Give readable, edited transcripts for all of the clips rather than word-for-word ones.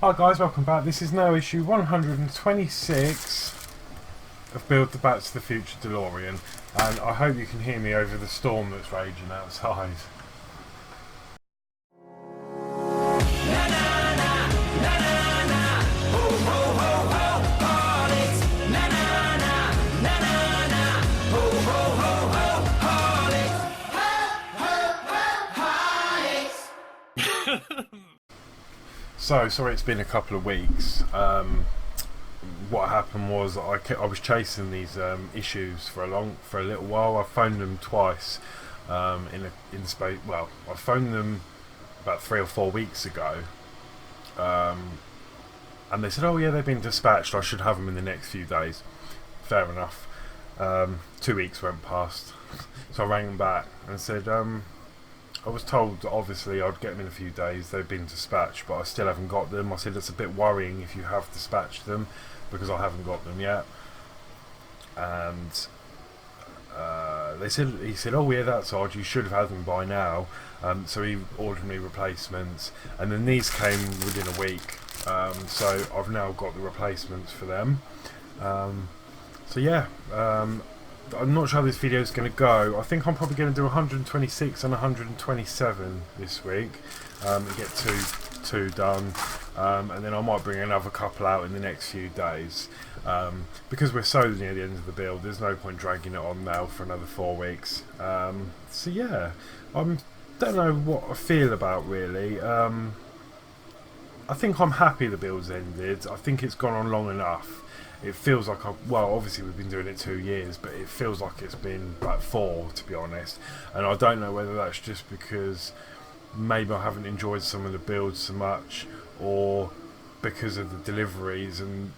Hi guys, welcome back. This is now issue 126 of Build the Back to the Future DeLorean, and I hope you can hear me over the storm that's raging outside. So, sorry it's been a couple of weeks. What happened was I was chasing these issues for a little while. I phoned them twice in space. Well, I phoned them about 3 or 4 weeks ago, and they said, "Oh yeah, they've been dispatched. I should have them in the next few days." Fair enough. 2 weeks went past, so I rang them back and said, I was told that obviously I'd get them in a few days. They've been dispatched, but I still haven't got them. I said it's a bit worrying if you have dispatched them, because I haven't got them yet. And he said, "Oh yeah, that's odd. You should have had them by now." So he ordered me replacements, and then these came within a week. So I've now got the replacements for them. So yeah. I'm not sure how this video is going to go. I think I'm probably going to do 126 and 127 this week and get two done, and then I might bring another couple out in the next few days, because we're so near the end of the build. There's no point dragging it on now for another 4 weeks. So yeah, I don't know what I feel about really. I think I'm happy the build's ended. I think it's gone on long enough. It feels like well, obviously we've been doing it 2 years, but it feels like it's been like 4, to be honest. And I don't know whether that's just because maybe I haven't enjoyed some of the builds so much, or because of the deliveries and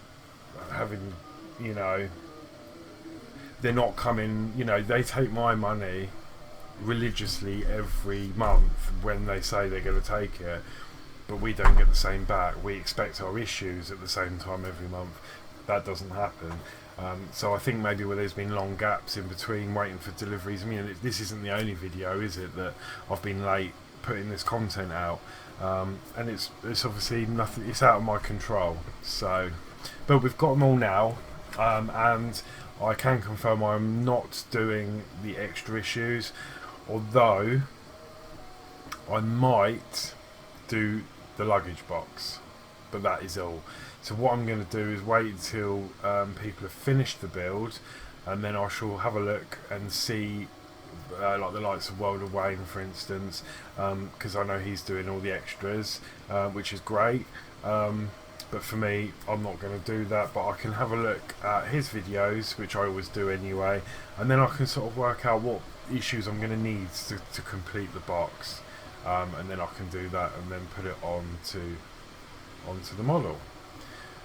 having, you know, they're not coming. You know, they take my money religiously every month when they say they're going to take it, but we don't get the same back. We expect our issues at the same time every month. That doesn't happen. So I think maybe where there's been long gaps in between waiting for deliveries. I mean, this isn't the only video, is it, that I've been late putting this content out, and it's obviously nothing. It's out of my control. So, but we've got them all now, and I can confirm I'm not doing the extra issues, although I might do the luggage box, but that is all. So what I'm going to do is wait until people have finished the build, and then I shall have a look and see, like the likes of World of Wayne, for instance, because I know he's doing all the extras, which is great. But for me, I'm not going to do that, but I can have a look at his videos, which I always do anyway, and then I can sort of work out what issues I'm going to need to complete the box, and then I can do that and then put it onto the model.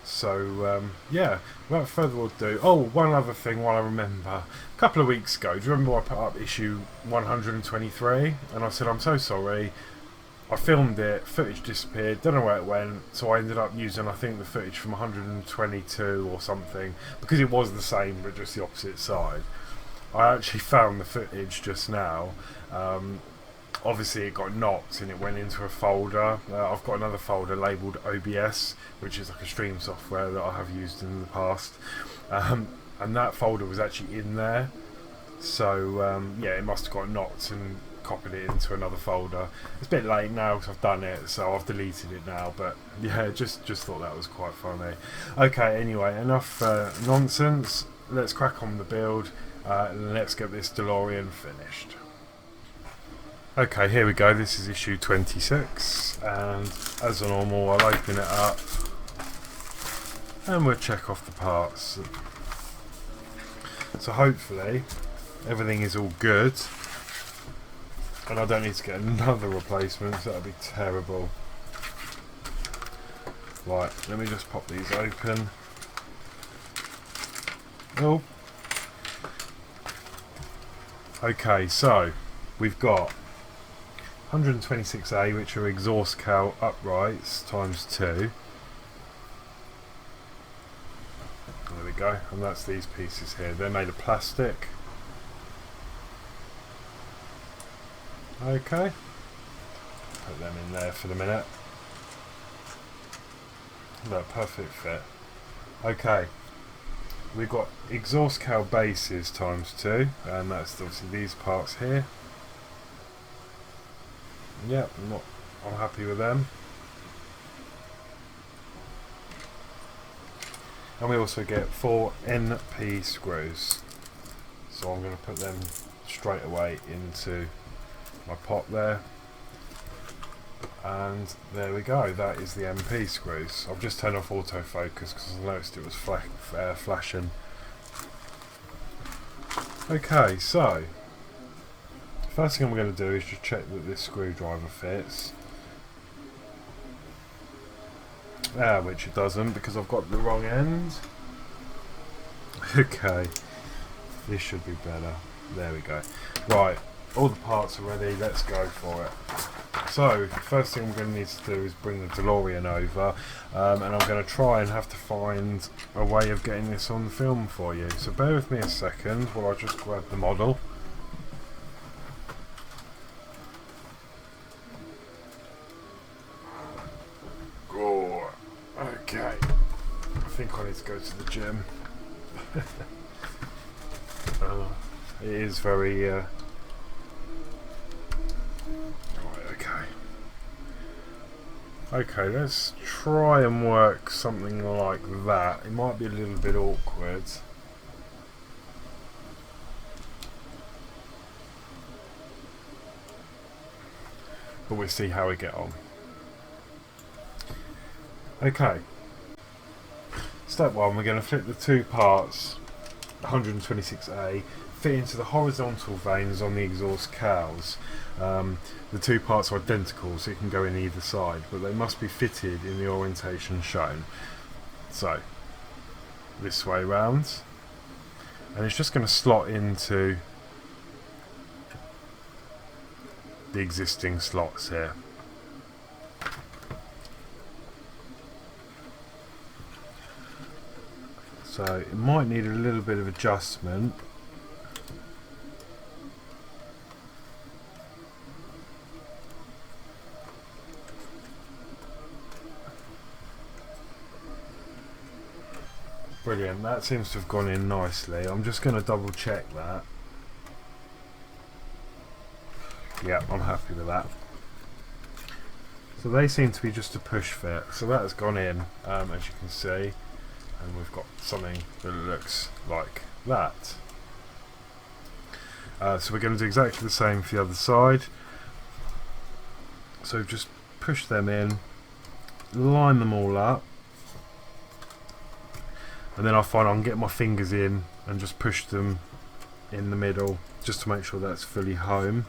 So yeah, without further ado, one other thing while I remember, a couple of weeks ago, do you remember I put up issue 123 and I said I'm so sorry, I filmed it, footage disappeared, don't know where it went, so I ended up using, I think, the footage from 122 or something, because it was the same but just the opposite side. I actually found the footage just now. Obviously it got knocked and it went into a folder. I've got another folder labelled OBS, which is like a stream software that I have used in the past, and that folder was actually in there. So yeah, it must have got knocked and copied it into another folder. It's a bit late now because I've done it, so I've deleted it now, but yeah, just thought that was quite funny. Okay, anyway, enough nonsense. Let's crack on the build, and let's get this DeLorean finished. Okay, here we go. This is issue 26, and as normal, I'll open it up and we'll check off the parts. So hopefully everything is all good, and I don't need to get another replacement, so that'd be terrible. Right, let me just pop these open. Oh. Okay, so we've got 126A, which are exhaust cowl uprights times 2. There we go, and that's these pieces here. They're made of plastic. Okay, put them in there for the minute. Look, perfect fit. Okay, we've got exhaust cowl bases ×2, and that's obviously these parts here. Yep, I'm happy with them. And we also get 4 NP screws. So I'm going to put them straight away into my pot there. And there we go, that is the MP screws. I've just turned off autofocus because I noticed it was flashing. Okay, so first thing I'm going to do is just check that this screwdriver fits. Which it doesn't because I've got the wrong end. Okay, this should be better. There we go. Right, all the parts are ready, let's go for it. So, first thing I'm going to need to do is bring the DeLorean over, and I'm going to try and have to find a way of getting this on the film for you. So bear with me a second while I just grab the model. Oh, okay. I think I need to go to the gym. It is very... Right, okay. Okay, let's try and work something like that. It might be a little bit awkward. But we'll see how we get on. Okay. Step 1, we're going to flip the two parts, 126A, fit into the horizontal vanes on the exhaust cowls. The two parts are identical, so you can go in either side, but they must be fitted in the orientation shown. So, this way round, and it's just going to slot into the existing slots here. So it might need a little bit of adjustment. Brilliant, that seems to have gone in nicely. I'm just going to double check that. Yeah, I'm happy with that. So they seem to be just a push fit. So that has gone in, as you can see. And we've got something that looks like that. So we're going to do exactly the same for the other side. So just push them in, line them all up, and then I find I can get my fingers in and just push them in the middle just to make sure that's fully home.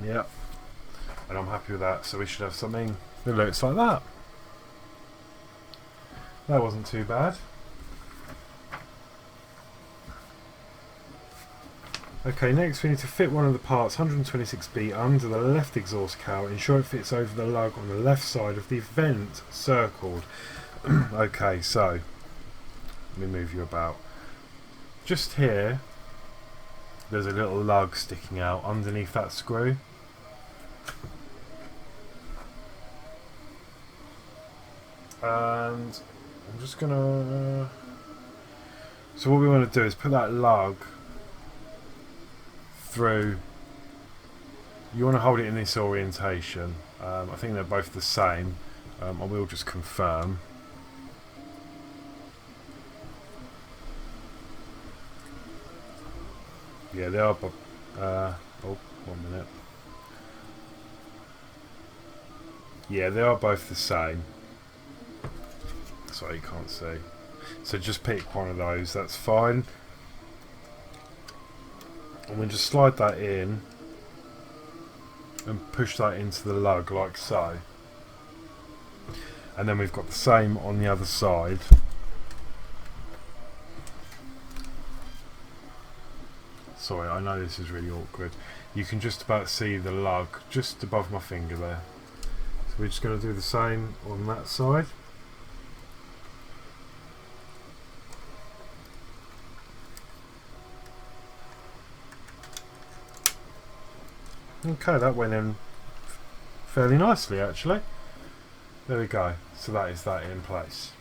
Yep. And I'm happy with that, so we should have something that looks like that. That wasn't too bad. Okay, next we need to fit one of the parts, 126B, under the left exhaust cowl. Ensure it fits over the lug on the left side of the vent circled. Okay, so let me move you about. Just here, there's a little lug sticking out underneath that screw. And I'm just gonna so what we want to do is put that lug through. You want to hold it in this orientation. I think they're both the same. I will just confirm. Yeah, they are. Oh, 1 minute. Yeah, they are both the same. Sorry, you can't see. So just pick one of those, that's fine. And then just slide that in and push that into the lug like so. And then we've got the same on the other side. Sorry, I know this is really awkward. You can just about see the lug just above my finger there. So we're just going to do the same on that side. Okay, that went in fairly nicely actually. There we go. So that is that in place.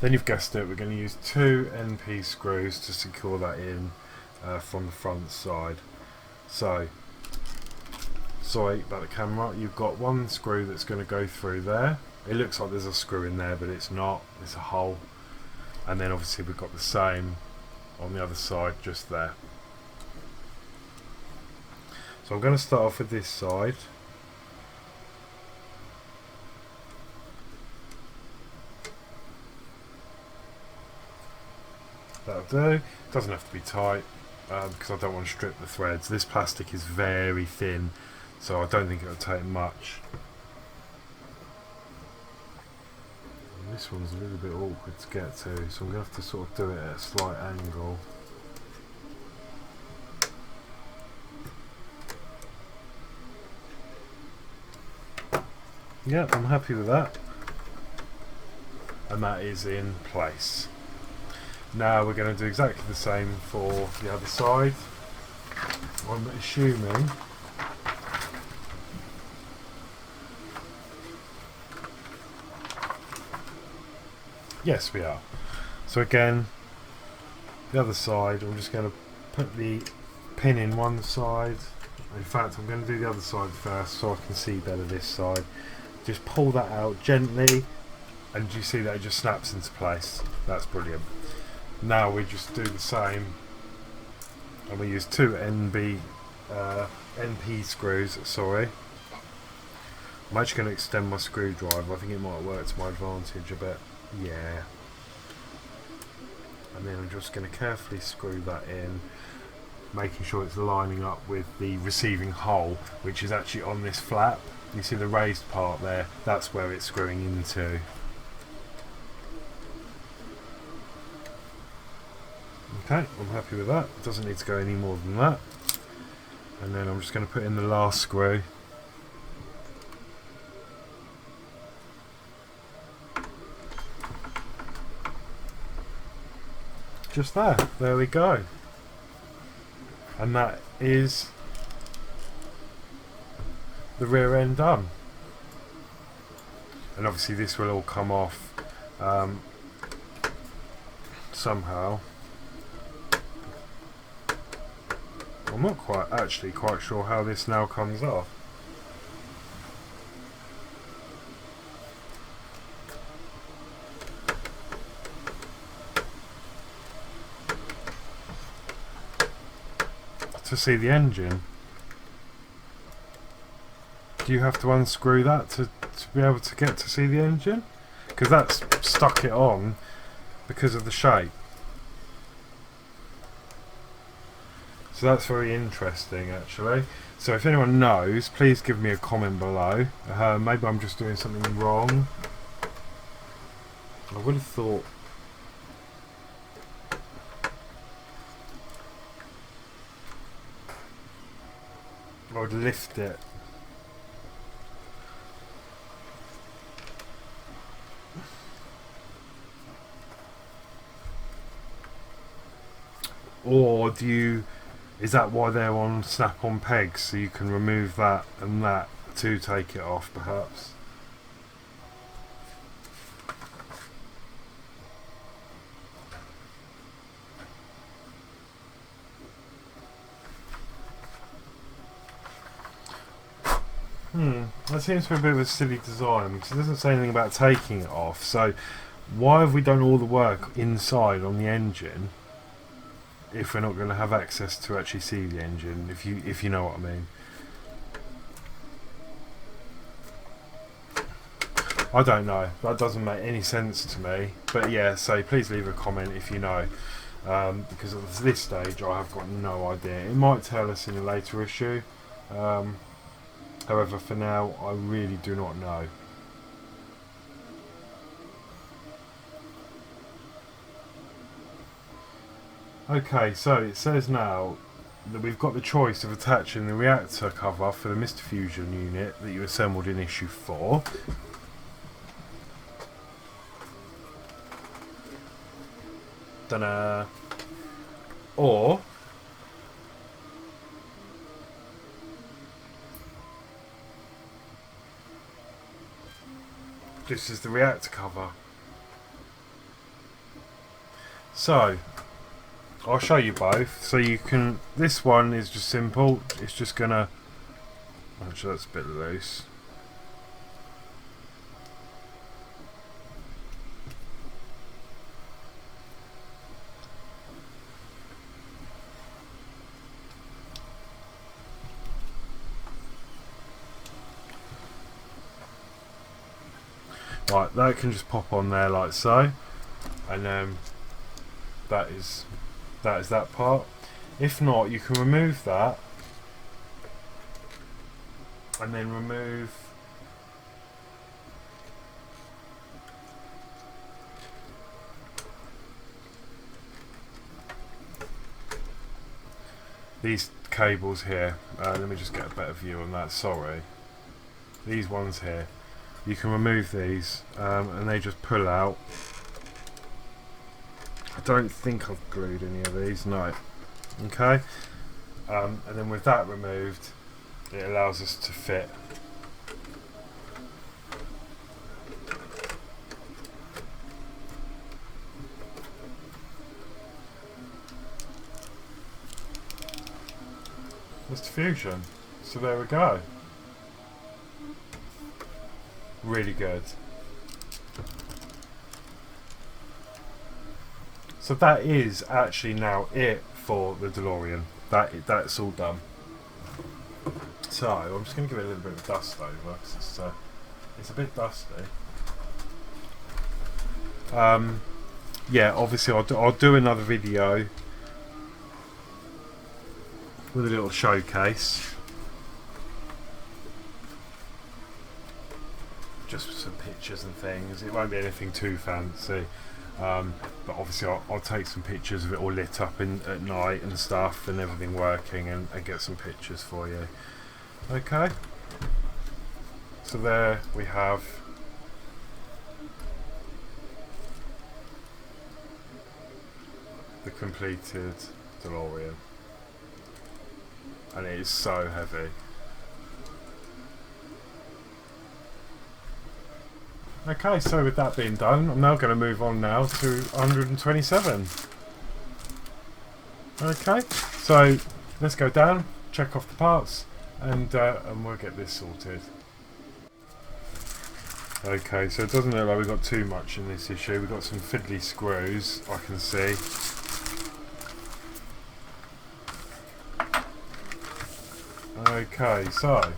Then you've guessed it, we're going to use 2 NP screws to secure that in from the front side. So, sorry about the camera, you've got one screw that's going to go through there. It looks like there's a screw in there, but it's not, it's a hole. And then obviously we've got the same on the other side just there. So I'm going to start off with this side. That'll do. Doesn't have to be tight because I don't want to strip the threads. This plastic is very thin, so I don't think it'll take much. And this one's a little bit awkward to get to, so I'm going to have to sort of do it at a slight angle. Yeah, I'm happy with that. And that is in place. Now we're going to do exactly the same for the other side. I'm assuming yes, we are. So again, the other side, I'm just going to put the pin in one side. In fact, I'm going to do the other side first so I can see better this side. Just pull that out gently, and you see that it just snaps into place. That's brilliant. Now we just do the same, and we use 2 NP screws. Sorry, I'm actually going to extend my screwdriver. I think it might work to my advantage a bit. Yeah. And then I'm just going to carefully screw that in, making sure it's lining up with the receiving hole, which is actually on this flap. You see the raised part there? That's where it's screwing into. Okay, I'm happy with that. Doesn't need to go any more than that. And then I'm just going to put in the last screw. Just there. There we go. And that is the rear end done. And obviously this will all come off somehow. I'm not quite sure how this now comes off. To see the engine, do you have to unscrew that to be able to get to see the engine? Because that's stuck it on because of the shape. So that's very interesting actually. So if anyone knows, please give me a comment below. Maybe I'm just doing something wrong. I would have thought I would lift it. Or is that why they're on snap-on pegs, so you can remove that and that to take it off perhaps? That seems to be a bit of a silly design because it doesn't say anything about taking it off. So why have we done all the work inside on the engine if we're not going to have access to actually see the engine, if you know what I mean? I don't know. That doesn't make any sense to me. But yeah, so please leave a comment if you know. Because at this stage I have got no idea. It might tell us in a later issue. However, for now, I really do not know. Okay, so it says now that we've got the choice of attaching the reactor cover for the Mr. Fusion unit that you assembled in issue 4. Ta-da! Or this is the reactor cover. So I'll show you both. So you can, this one is just simple. It's just gonna, actually that's a bit loose. Right, that can just pop on there like so, and then that is that part. If not, you can remove that and then remove these cables here. Let me just get a better view on that, sorry. These ones here, you can remove these and they just pull out. I don't think I've glued any of these, no. Okay, and then with that removed, it allows us to fit this diffusion. So there we go. Really good. So that is actually now it for the DeLorean. That's all done. So I'm just going to give it a little bit of dust over because it's a bit dusty. Yeah, obviously I'll do another video with a little showcase, just some pictures and things. It won't be anything too fancy. But obviously I'll take some pictures of it all lit up at night and stuff and everything working, and get some pictures for you. Okay, so there we have the completed DeLorean, and it is so heavy. Okay, so with that being done, I'm now going to move on now to 127. Okay, so let's go down, check off the parts, and we'll get this sorted. Okay, so it doesn't look like we've got too much in this issue. We've got some fiddly screws, I can see. Okay, so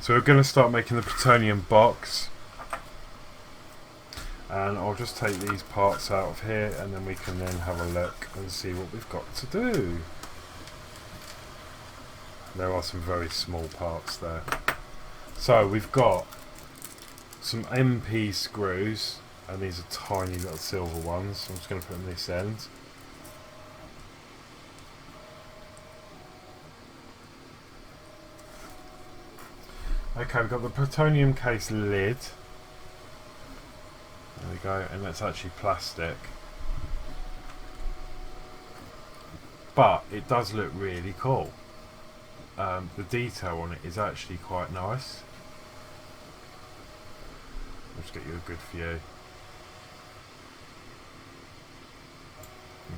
we're going to start making the plutonium box, and I'll just take these parts out of here and then we can then have a look and see what we've got to do. There are some very small parts there. So we've got some MP screws, and these are tiny little silver ones, so I'm just going to put them this end. Okay, we've got the plutonium case lid. There we go, and that's actually plastic. But it does look really cool. The detail on it is actually quite nice. Let's get you a good view.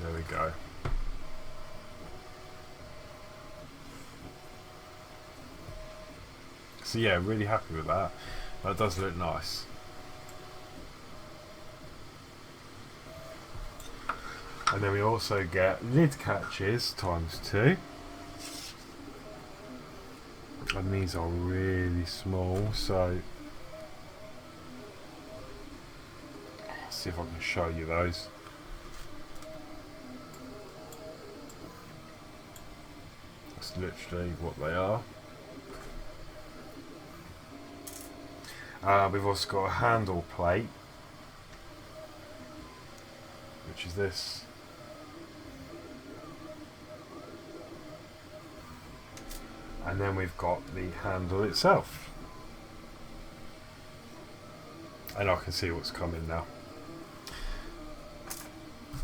There we go. So yeah, really happy with that. That does look nice. And then we also get lid catches ×2. And these are really small, so let's see if I can show you those. That's literally what they are. We've also got a handle plate, which is this. And then we've got the handle itself. And I can see what's coming now.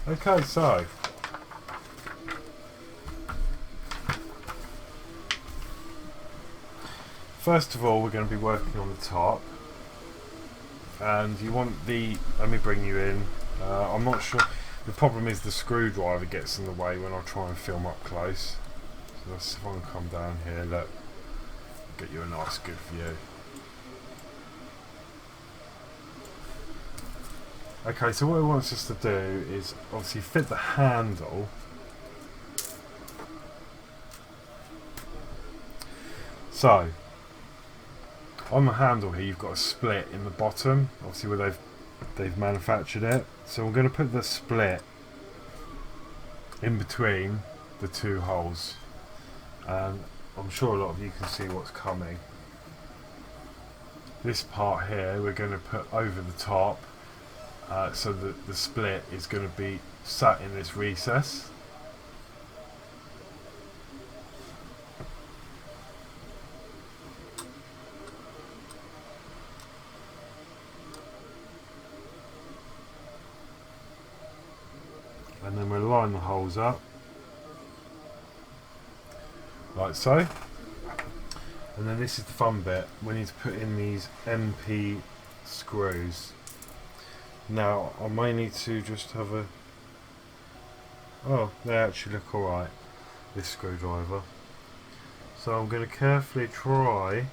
Okay, so First of all, we're going to be working on the top, and you want the, let me bring you in, I'm not sure, the problem is the screwdriver gets in the way when I try and film up close. So let's see if I can come down here, look, get you a nice good view. Okay, so what it wants us to do is obviously fit the handle. So, on the handle here you've got a split in the bottom, obviously where they've manufactured it. So we're going to put the split in between the two holes. And I'm sure a lot of you can see what's coming. This part here we're going to put over the top. So that the split is going to be sat in this recess. And then we'll line the holes up like so. And then this is the fun bit, we need to put in these MP screws. Now I may need to just have a, oh, they actually look alright, this screwdriver. So I'm going to carefully try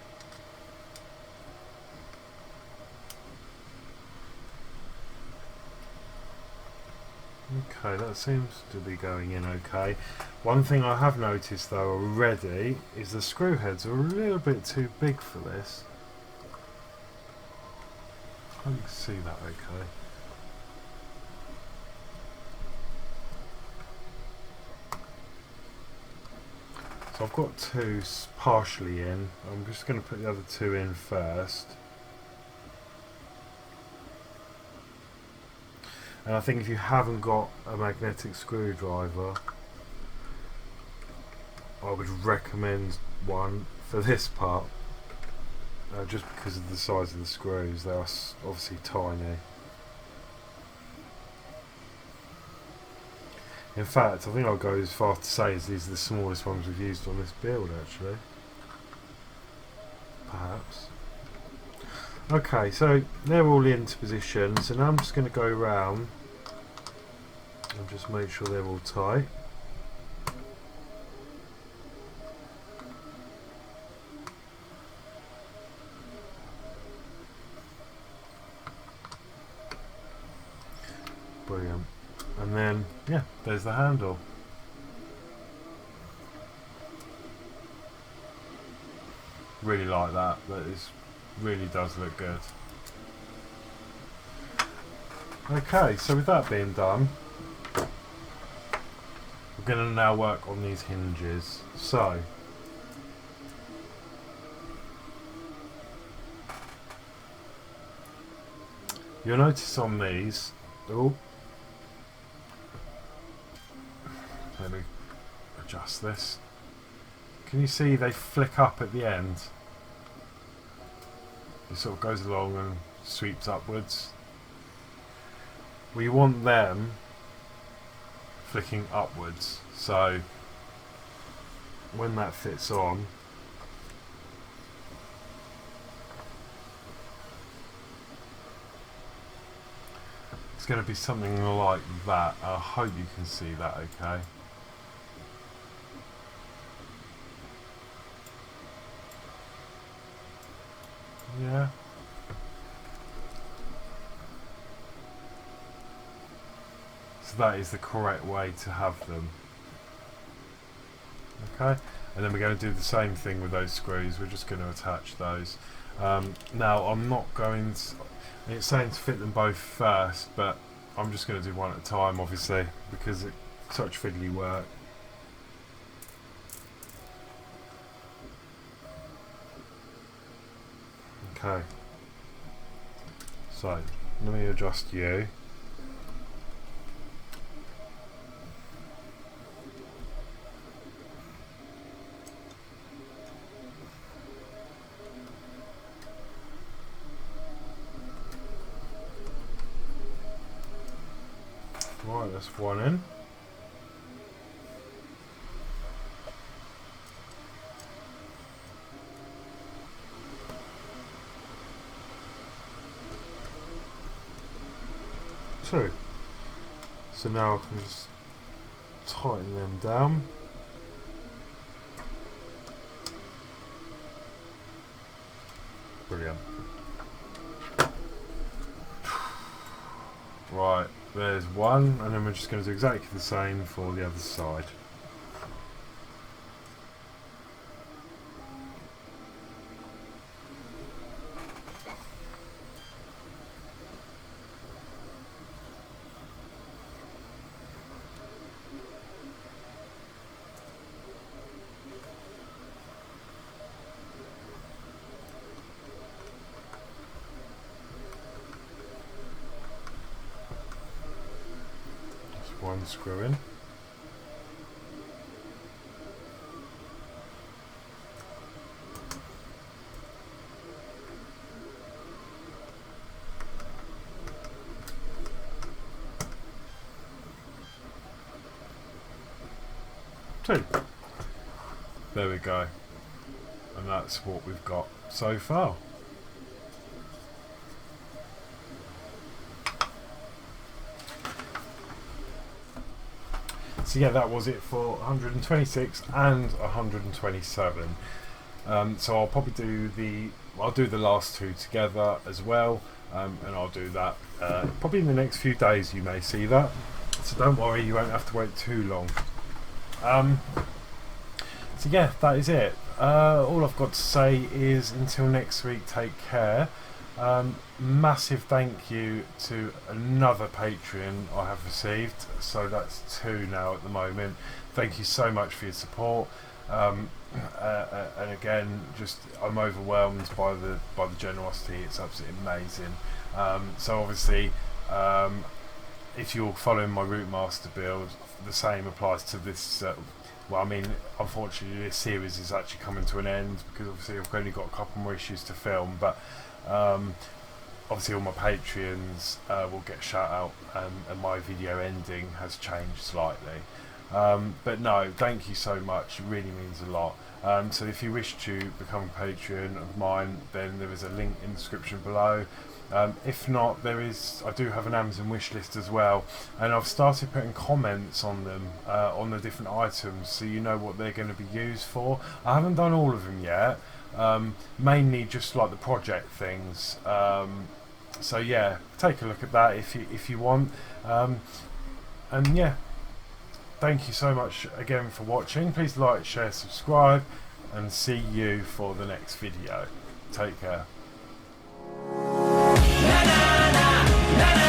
okay, that seems to be going in okay. One thing I have noticed though already is the screw heads are a little bit too big for this. I can see that okay. So I've got two partially in. I'm just going to put the other two in first. And I think if you haven't got a magnetic screwdriver, I would recommend one for this part. Just because of the size of the screws, they are obviously tiny. In fact, I think I'll go as far to say as these are the smallest ones we've used on this build actually. Perhaps. Okay, so they're all into position, so now I'm just going to go around and just make sure they're all tight. Brilliant. And then, yeah, there's the handle. Really like that. That is, really does look good. Okay, so with that being done, we're going to now work on these hinges. So, you'll notice on these, oh, let me adjust this. Can you see they flick up at the end? It sort of goes along and sweeps upwards. We want them flicking upwards, so when that fits on, it's going to be something like that. I hope you can see that okay. Yeah. So that is the correct way to have them. Okay, and then we're going to do the same thing with those screws. We're just going to attach those. Now I'm not going to, it's saying to fit them both first, but I'm just going to do one at a time obviously because it's such fiddly work. Okay, so let me adjust you. Right, that's one in. 2. So now I can just tighten them down. Brilliant. Right, there's one, and then we're just going to do exactly the same for the other side. One screw in. Two. There we go. And that's what we've got so far. So yeah, that was it for 126 and 127. So I'll probably do the last two together as well, and I'll do that probably in the next few days. You may see that, so don't worry, you won't have to wait too long. So yeah, that is it. All I've got to say is until next week, take care. Massive thank you to another Patreon I have received, so that's 2 now at the moment. Thank you so much for your support, and again, just I'm overwhelmed by the generosity. It's absolutely amazing. So obviously, if you're following my Route Master build, the same applies to this. Well, I mean, unfortunately, this series is actually coming to an end because obviously I've only got a couple more issues to film, but obviously all my Patreons will get shout out, and my video ending has changed slightly, but no, thank you so much, it really means a lot. So if you wish to become a Patreon of mine, then there is a link in the description below. If not, I do have an Amazon wish list as well, and I've started putting comments on them, on the different items, so you know what they're going to be used for. I haven't done all of them yet, mainly just like the project things. So yeah, take a look at that if you want. And yeah, thank you so much again for watching. Please like, share, subscribe, and see you for the next video. Take care. Na na na na na.